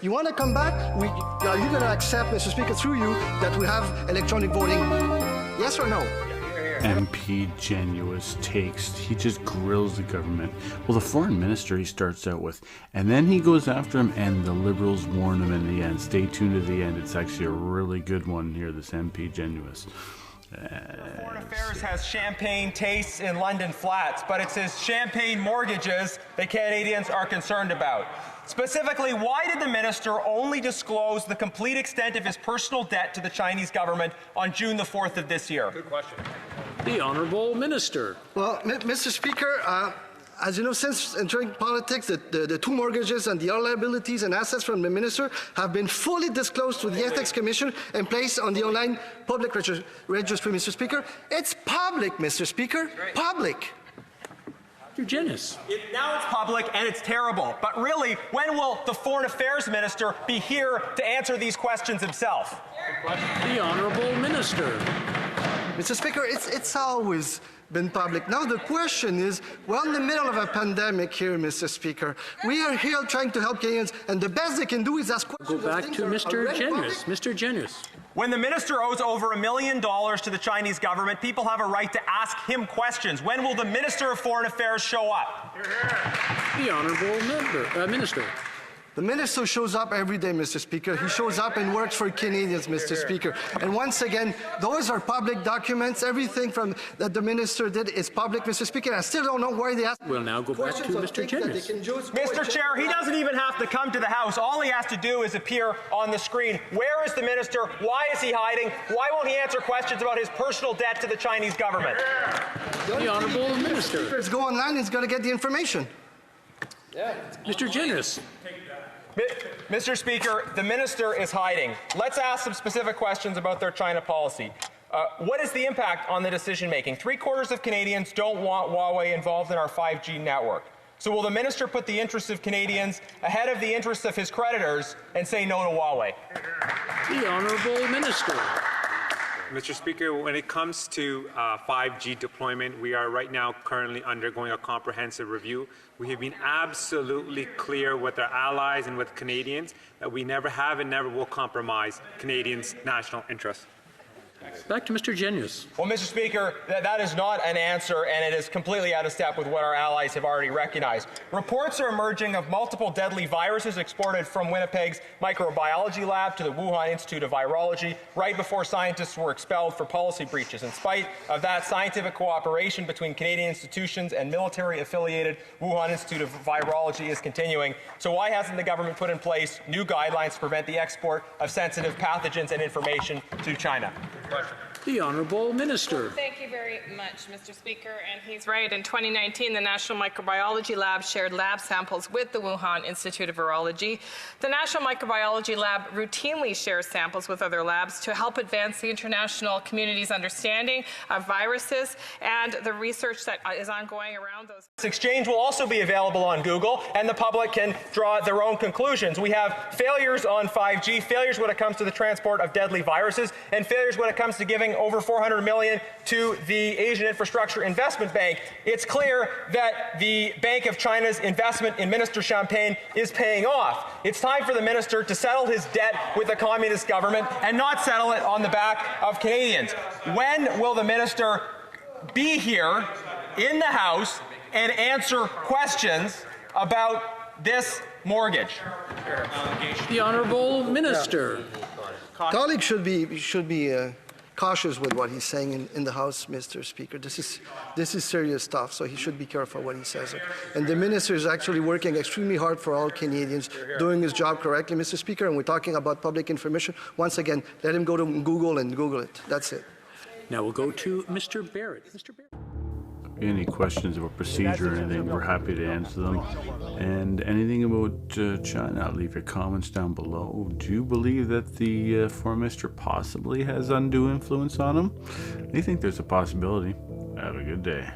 You want to come back? Are you going to accept, Mr. Speaker, through you, that we have electronic voting? Yes or no? MP Genuis he just grills the government. Well, the foreign minister he starts out with, and then he goes after him, and the Liberals warn him in the end. Stay tuned to the end. It's actually a really good one here, this MP Genuis. Foreign Affairs has champagne tastes in London flats, but it's his champagne mortgages that Canadians are concerned about. Specifically, why did the minister only disclose the complete extent of his personal debt to the Chinese government on June the 4th of this year? Good question. The Honourable Minister. Well, Mr. Speaker, as you know, since entering politics, the two mortgages and the other liabilities and assets from the minister have been fully disclosed to the Ethics Commission and placed on the online public registry, Mr. Speaker. It's public, Mr. Speaker. Public. Mr. Genuis. Now it's public and it's terrible. But really, when will the Foreign Affairs Minister be here to answer these questions himself? The Honourable Minister. Mr. Speaker, it's always been public. Now the question is, we're in the middle of a pandemic here, Mr. Speaker. We are here trying to help Canadians, and the best they can do is ask questions. Go back to Mr. Genuis. Mr. Genuis. When the minister owes over $1 million to the Chinese government, people have a right to ask him questions. When will the Minister of Foreign Affairs show up? The Honourable Minister. The minister shows up every day, Mr. Speaker. He shows up and works for Canadians, Mr. Speaker. And once again, those are public documents. Everything that the minister did is public, Mr. Speaker. I still don't know why they asked. We'll now go back to Mr. Genuis. Mr. Chair, he doesn't even have to come to the House. All he has to do is appear on the screen. Where is the minister? Why is he hiding? Why won't he answer questions about his personal debt to the Chinese government? The Honourable Minister. Let's go online. He's going to get the information. Mr. Genuis. Mr. Speaker, the minister is hiding. Let's ask some specific questions about their China policy. What is the impact on the decision-making? 3/4 of Canadians don't want Huawei involved in our 5G network. So will the minister put the interests of Canadians ahead of the interests of his creditors and say no to Huawei? The Honourable Minister. Mr. Speaker, when it comes to 5G deployment, we are right now currently undergoing a comprehensive review. We have been absolutely clear with our allies and with Canadians that we never have and never will compromise Canadians' national interests. Back to Mr. Genuis. Well, Mr. Speaker, that is not an answer, and it is completely out of step with what our allies have already recognized. Reports are emerging of multiple deadly viruses exported from Winnipeg's microbiology lab to the Wuhan Institute of Virology right before scientists were expelled for policy breaches. In spite of that, scientific cooperation between Canadian institutions and military-affiliated Wuhan Institute of Virology is continuing. So why hasn't the government put in place new guidelines to prevent the export of sensitive pathogens and information to China? The Honourable Minister. Thank you very much, Mr. Speaker. And he's right. In 2019, the National Microbiology Lab shared lab samples with the Wuhan Institute of Virology. The National Microbiology Lab routinely shares samples with other labs to help advance the international community's understanding of viruses and the research that is ongoing around those. This exchange will also be available on Google, and the public can draw their own conclusions. We have failures on 5G, failures when it comes to the transport of deadly viruses, and failures when it comes to giving over $400 million to the Asian Infrastructure Investment Bank. It's clear that the Bank of China's investment in Minister Champagne is paying off. It's time for the minister to settle his debt with the communist government and not settle it on the back of Canadians. When will the minister be here in the House and answer questions about this mortgage? The Honourable Minister. Colleagues should be cautious with what he's saying in the House, Mr. Speaker. This is serious stuff, so he should be careful what he says. And the minister is actually working extremely hard for all Canadians, doing his job correctly, Mr. Speaker, and we're talking about public information. Once again, let him go to Google and Google it. That's it. Now we'll go to Mr. Barrett. Mr. Barrett. Any questions about procedure or anything, we're happy to answer them. And anything about China, leave your comments down below. Do you believe that the foreign minister possibly has undue influence on him? I think there's a possibility. Have a good day.